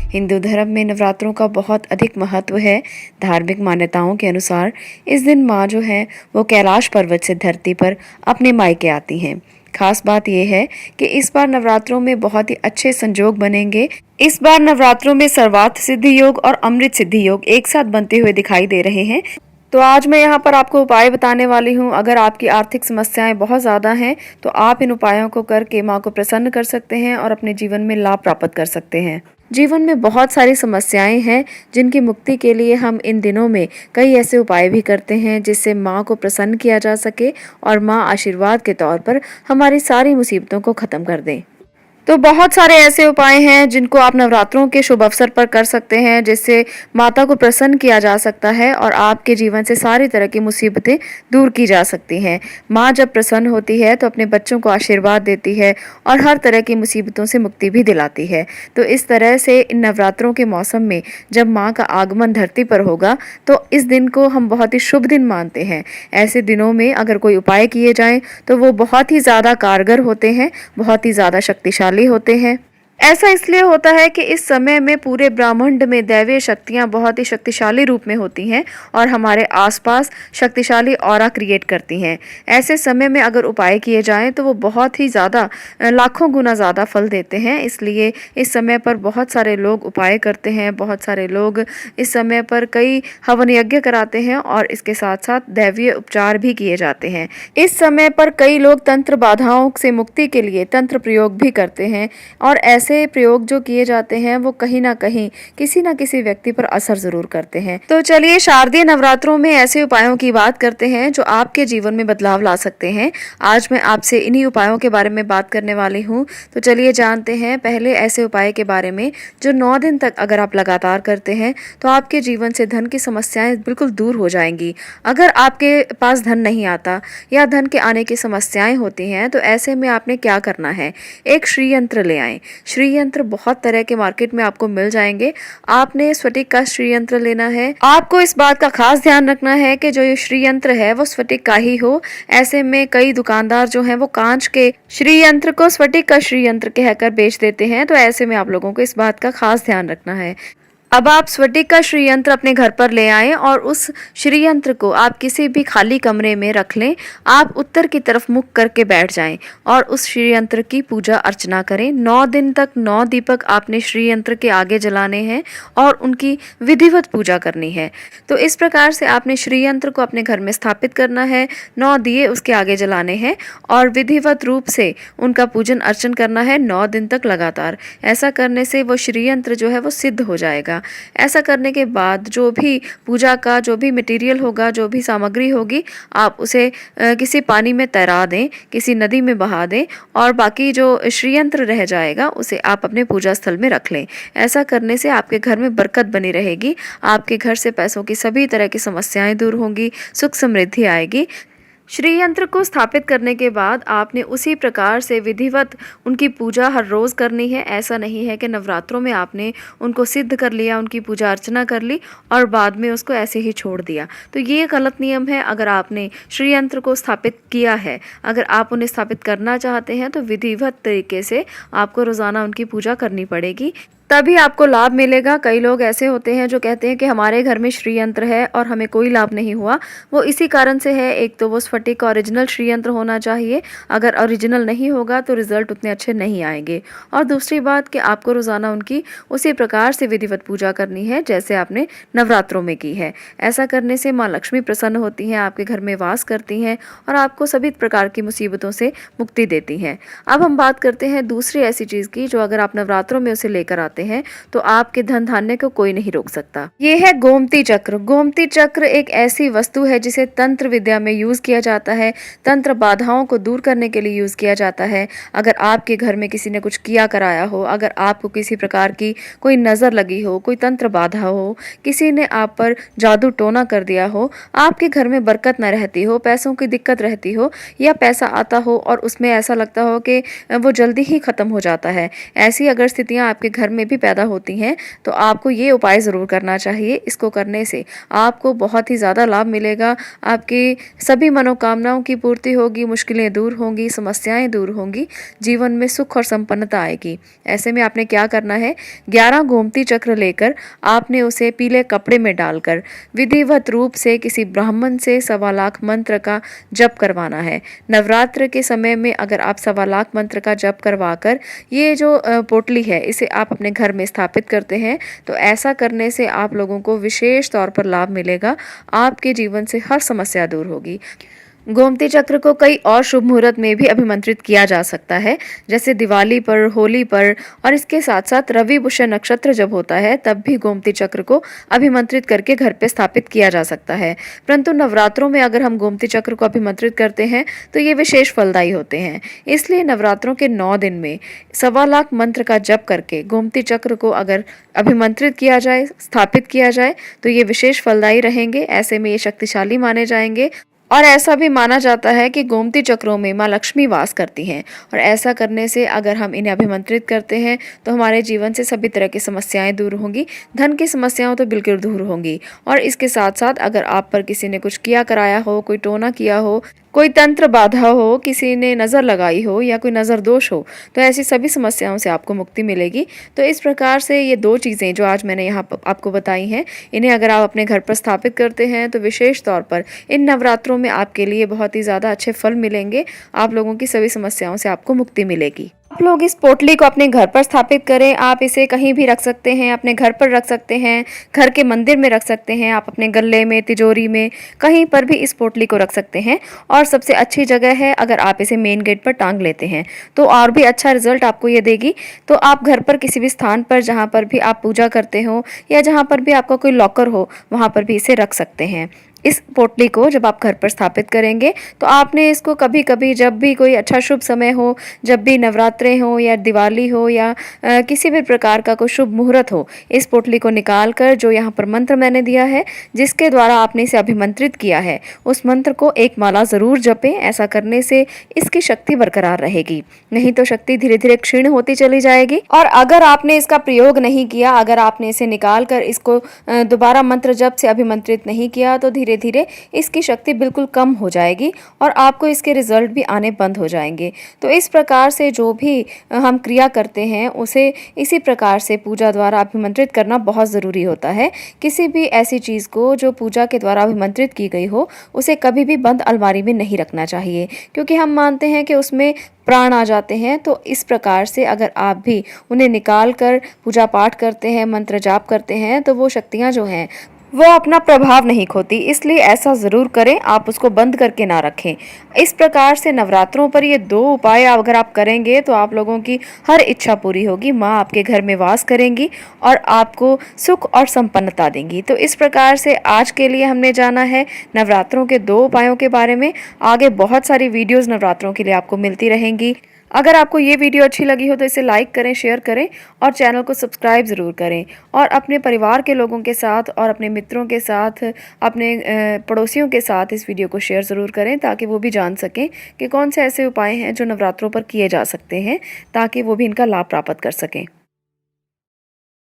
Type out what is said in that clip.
हिंदू धर्म में नवरात्रों का बहुत अधिक महत्व है। धार्मिक मान्यताओं के अनुसार इस दिन माँ जो है वो कैलाश पर्वत से धरती पर अपने मायके आती हैं। खास बात यह है कि इस बार नवरात्रों में बहुत ही अच्छे संजोग बनेंगे। इस बार नवरात्रों में सर्वार्थ सिद्धि योग और अमृत सिद्धि योग एक साथ बनते हुए दिखाई दे रहे हैं। तो आज मैं यहाँ पर आपको उपाय बताने वाली हूँ। अगर आपकी आर्थिक समस्याएं बहुत ज़्यादा हैं तो आप इन उपायों को करके माँ को प्रसन्न कर सकते हैं और अपने जीवन में लाभ प्राप्त कर सकते हैं। जीवन में बहुत सारी समस्याएं हैं जिनकी मुक्ति के लिए हम इन दिनों में कई ऐसे उपाय भी करते हैं जिससे माँ को प्रसन्न किया जा सके और माँ आशीर्वाद के तौर पर हमारी सारी मुसीबतों को ख़त्म कर दें। तो बहुत सारे ऐसे उपाय हैं जिनको आप नवरात्रों के शुभ अवसर पर कर सकते हैं जिससे माता को प्रसन्न किया जा सकता है और आपके जीवन से सारी तरह की मुसीबतें दूर की जा सकती हैं। माँ जब प्रसन्न होती है तो अपने बच्चों को आशीर्वाद देती है और हर तरह की मुसीबतों से मुक्ति भी दिलाती है। तो इस तरह से इन नवरात्रों के मौसम में जब माँ का आगमन धरती पर होगा तो इस दिन को हम बहुत ही शुभ दिन मानते हैं। ऐसे दिनों में अगर कोई उपाय किए जाएं तो वो बहुत ही ज़्यादा कारगर होते हैं, बहुत ही ज़्यादा शक्तिशाली होते हैं। ऐसा इसलिए होता है कि इस समय में पूरे ब्रह्मांड में दैवीय शक्तियां बहुत ही शक्तिशाली रूप में होती हैं और हमारे आसपास शक्तिशाली ऑरा क्रिएट करती हैं। ऐसे समय में अगर उपाय किए जाएं तो वो बहुत ही ज़्यादा लाखों गुना ज़्यादा फल देते हैं। इसलिए इस समय पर बहुत सारे लोग उपाय करते हैं, बहुत सारे लोग इस समय पर कई हवन यज्ञ कराते हैं और इसके साथ साथ दैवीय उपचार भी किए जाते हैं। इस समय पर कई लोग तंत्र बाधाओं से मुक्ति के लिए तंत्र प्रयोग भी करते हैं और ऐसे प्रयोग जो किए जाते हैं वो कहीं ना कहीं किसी ना किसी व्यक्ति पर असर जरूर करते हैं। तो चलिए शारदीय नवरात्रों में ऐसे उपायों की बात करते हैं जो आपके जीवन में बदलाव ला सकते हैं। आज मैं आपसे इन्हीं उपायों के बारे में बात करने वाली हूँ। तो चलिए जानते हैं पहले ऐसे उपाय के बारे में जो 9 दिन तक अगर आप लगातार करते हैं तो आपके जीवन से धन की समस्याएं बिल्कुल दूर हो जाएंगी। अगर आपके पास धन नहीं आता या धन के आने की समस्याएं होती हैं तो ऐसे में आपने क्या करना है, एक श्री यंत्र ले आएं। श्री यंत्र बहुत तरह के मार्केट में आपको मिल जाएंगे। आपने स्फटिक का श्री यंत्र लेना है। आपको इस बात का खास ध्यान रखना है कि जो ये श्री यंत्र है वो स्फटिक का ही हो। ऐसे में कई दुकानदार जो हैं वो कांच के श्री यंत्र को स्फटिक का श्री यंत्र कहकर बेच देते हैं। तो ऐसे में आप लोगों को इस बात का खास ध्यान रखना है। अब आप स्फटिक का श्री यंत्र अपने घर पर ले आएं और उस श्री यंत्र को आप किसी भी खाली कमरे में रख लें। आप उत्तर की तरफ मुख करके बैठ जाएं और उस श्री यंत्र की पूजा अर्चना करें। 9 दिन तक 9 दीपक आपने श्री यंत्र के आगे जलाने हैं और उनकी विधिवत पूजा करनी है। तो इस प्रकार से आपने श्री यंत्र को अपने घर में स्थापित करना है, 9 दिए उसके आगे जलाने हैं और विधिवत रूप से उनका पूजन अर्चन करना है 9 दिन तक लगातार। ऐसा करने से वो श्री यंत्र जो है वो सिद्ध हो जाएगा। ऐसा करने के बाद जो भी पूजा का जो भी मटेरियल होगा, जो भी सामग्री होगी, आप उसे किसी पानी में तैरा दें, किसी नदी में बहा दें और बाकी जो श्री यंत्र रह जाएगा उसे आप अपने पूजा स्थल में रख लें। ऐसा करने से आपके घर में बरकत बनी रहेगी। आपके घर से पैसों की सभी तरह की समस्याएं दूर होंगी, सुख समृद्धि आएगी। श्री यंत्र को स्थापित करने के बाद आपने उसी प्रकार से विधिवत उनकी पूजा हर रोज़ करनी है। ऐसा नहीं है कि नवरात्रों में आपने उनको सिद्ध कर लिया, उनकी पूजा अर्चना कर ली और बाद में उसको ऐसे ही छोड़ दिया। तो ये गलत नियम है। अगर आपने श्री यंत्र को स्थापित किया है, अगर आप उन्हें स्थापित करना चाहते हैं तो विधिवत तरीके से आपको रोज़ाना उनकी पूजा करनी पड़ेगी, तभी आपको लाभ मिलेगा। कई लोग ऐसे होते हैं जो कहते हैं कि हमारे घर में श्री यंत्र है और हमें कोई लाभ नहीं हुआ। वो इसी कारण से है, एक तो वो स्फटिक का ओरिजिनल श्री यंत्र होना चाहिए। अगर ओरिजिनल नहीं होगा तो रिजल्ट उतने अच्छे नहीं आएंगे। और दूसरी बात कि आपको रोज़ाना उनकी उसी प्रकार से विधिवत पूजा करनी है जैसे आपने नवरात्रों में की है। ऐसा करने से माँ लक्ष्मी प्रसन्न होती हैं, आपके घर में वास करती हैं और आपको सभी प्रकार की मुसीबतों से मुक्ति देती हैं। अब हम बात करते हैं दूसरी ऐसी चीज़ की जो अगर आप नवरात्रों में उसे लेकर आते हैं तो आपके धन धान्य को कोई नहीं रोक सकता। ये है गोमती चक्र। गोमती चक्र एक ऐसी वस्तु है जिसे तंत्र विद्या में यूज किया जाता है, तंत्र बाधाओं को दूर करने के लिए यूज किया जाता है। अगर आपके घर में किसी ने कुछ किया कराया हो, अगर आपको किसी प्रकार की कोई नजर लगी हो, कोई तंत्र बाधा हो, किसी ने आप पर जादू टोना कर दिया हो, आपके घर में बरकत न रहती हो, पैसों की दिक्कत रहती हो या पैसा आता हो और उसमें ऐसा लगता हो कि वो जल्दी ही खत्म हो जाता है, ऐसी अगर स्थितियां आपके घर में भी पैदा होती हैं तो आपको ये उपाय ज़रूर करना चाहिए। इसको करने से आपको बहुत ही ज़्यादा लाभ मिलेगा, आपकी सभी मनोकामनाओं की पूर्ति होगी, मुश्किलें दूर होंगी, समस्याएं दूर होंगी, जीवन में सुख और संपन्नता आएगी। ऐसे में आपने क्या करना है, 11 गोमती चक्र लेकर आपने उसे पीले कपड़े में डालकर विधिवत रूप से किसी ब्राह्मण से 1.25 लाख मंत्र का जप करवाना है। नवरात्र के समय में अगर आप 1.25 लाख मंत्र का जप करवाकर ये जो पोटली है इसे आप अपने घर में स्थापित करते हैं तो ऐसा करने से आप लोगों को विशेष तौर पर लाभ मिलेगा, आपके जीवन से हर समस्या दूर होगी। गोमती चक्र को कई और शुभ मुहूर्त में भी अभिमंत्रित किया जा सकता है, जैसे दिवाली पर, होली पर, और इसके साथ साथ रवि पुष्य नक्षत्र जब होता है तब भी गोमती चक्र को अभिमंत्रित करके घर पे स्थापित किया जा सकता है। परंतु नवरात्रों में अगर हम गोमती चक्र को अभिमंत्रित करते हैं तो ये विशेष फलदायी होते हैं। इसलिए नवरात्रों के 9 दिन में 1.25 लाख मंत्र का जप करके गोमती चक्र को अगर अभिमंत्रित किया जाए, स्थापित किया जाए तो ये विशेष फलदायी रहेंगे। ऐसे में ये शक्तिशाली माने जाएंगे और ऐसा भी माना जाता है कि गोमती चक्रों में माँ लक्ष्मी वास करती हैं और ऐसा करने से अगर हम इन्हें अभिमंत्रित करते हैं तो हमारे जीवन से सभी तरह की समस्याएं दूर होंगी, धन की समस्याओं तो बिल्कुल दूर होंगी। और इसके साथ साथ अगर आप पर किसी ने कुछ किया कराया हो, कोई टोना किया हो, कोई तंत्र बाधा हो, किसी ने नज़र लगाई हो या कोई नज़र दोष हो, तो ऐसी सभी समस्याओं से आपको मुक्ति मिलेगी। तो इस प्रकार से ये 2 चीज़ें जो आज मैंने यहाँ आपको बताई हैं, इन्हें अगर आप अपने घर पर स्थापित करते हैं तो विशेष तौर पर इन नवरात्रों में आपके लिए बहुत ही ज़्यादा अच्छे फल मिलेंगे। आप लोगों की सभी समस्याओं से आपको मुक्ति मिलेगी। आप लोग इस पोटली को अपने घर पर स्थापित करें। आप इसे कहीं भी रख सकते हैं, अपने घर पर रख सकते हैं, घर के मंदिर में रख सकते हैं, आप अपने गल्ले में, तिजोरी में, कहीं पर भी इस पोटली को रख सकते हैं। और सबसे अच्छी जगह है अगर आप इसे मेन गेट पर टांग लेते हैं तो और भी अच्छा रिजल्ट आपको ये देगी। तो आप घर पर किसी भी स्थान पर जहाँ पर भी आप पूजा करते हो या जहाँ पर भी आपका कोई लॉकर हो वहाँ पर भी इसे रख सकते हैं। इस पोटली को जब आप घर पर स्थापित करेंगे तो आपने इसको कभी कभी जब भी कोई अच्छा शुभ समय हो, जब भी नवरात्रे हो या दिवाली हो या किसी भी प्रकार का कोई शुभ मुहूर्त हो, इस पोटली को निकाल कर जो यहाँ पर मंत्र मैंने दिया है जिसके द्वारा आपने इसे अभिमंत्रित किया है उस मंत्र को एक माला ज़रूर जपें। ऐसा करने से इसकी शक्ति बरकरार रहेगी, नहीं तो शक्ति धीरे धीरे क्षीण होती चली जाएगी। और अगर आपने इसका प्रयोग नहीं किया, अगर आपने इसे निकाल कर इसको दोबारा मंत्र जप से अभिमंत्रित नहीं किया तो धीरे धीरे इसकी शक्ति बिल्कुल कम हो जाएगी और आपको इसके रिजल्ट भी आने बंद हो जाएंगे। तो इस प्रकार से जो भी हम क्रिया करते हैं उसे इसी प्रकार से पूजा द्वारा अभिमंत्रित करना बहुत ज़रूरी होता है। किसी भी ऐसी चीज़ को जो पूजा के द्वारा अभिमंत्रित की गई हो उसे कभी भी बंद अलमारी में नहीं रखना चाहिए, क्योंकि हम मानते हैं कि उसमें प्राण आ जाते हैं। तो इस प्रकार से अगर आप भी उन्हें निकाल कर पूजा पाठ करते हैं, मंत्र जाप करते हैं तो वो शक्तियाँ जो हैं वो अपना प्रभाव नहीं खोती। इसलिए ऐसा ज़रूर करें, आप उसको बंद करके ना रखें। इस प्रकार से नवरात्रों पर ये 2 उपाय अगर आप करेंगे तो आप लोगों की हर इच्छा पूरी होगी, माँ आपके घर में वास करेंगी और आपको सुख और संपन्नता देंगी। तो इस प्रकार से आज के लिए हमने जाना है नवरात्रों के 2 उपायों के बारे में। आगे बहुत सारी वीडियोज़ नवरात्रों के लिए आपको मिलती रहेंगी। अगर आपको ये वीडियो अच्छी लगी हो तो इसे लाइक करें, शेयर करें और चैनल को सब्सक्राइब ज़रूर करें। और अपने परिवार के लोगों के साथ और अपने मित्रों के साथ, अपने पड़ोसियों के साथ इस वीडियो को शेयर ज़रूर करें ताकि वो भी जान सकें कि कौन से ऐसे उपाय हैं जो नवरात्रों पर किए जा सकते हैं, ताकि वो भी इनका लाभ प्राप्त कर सकें।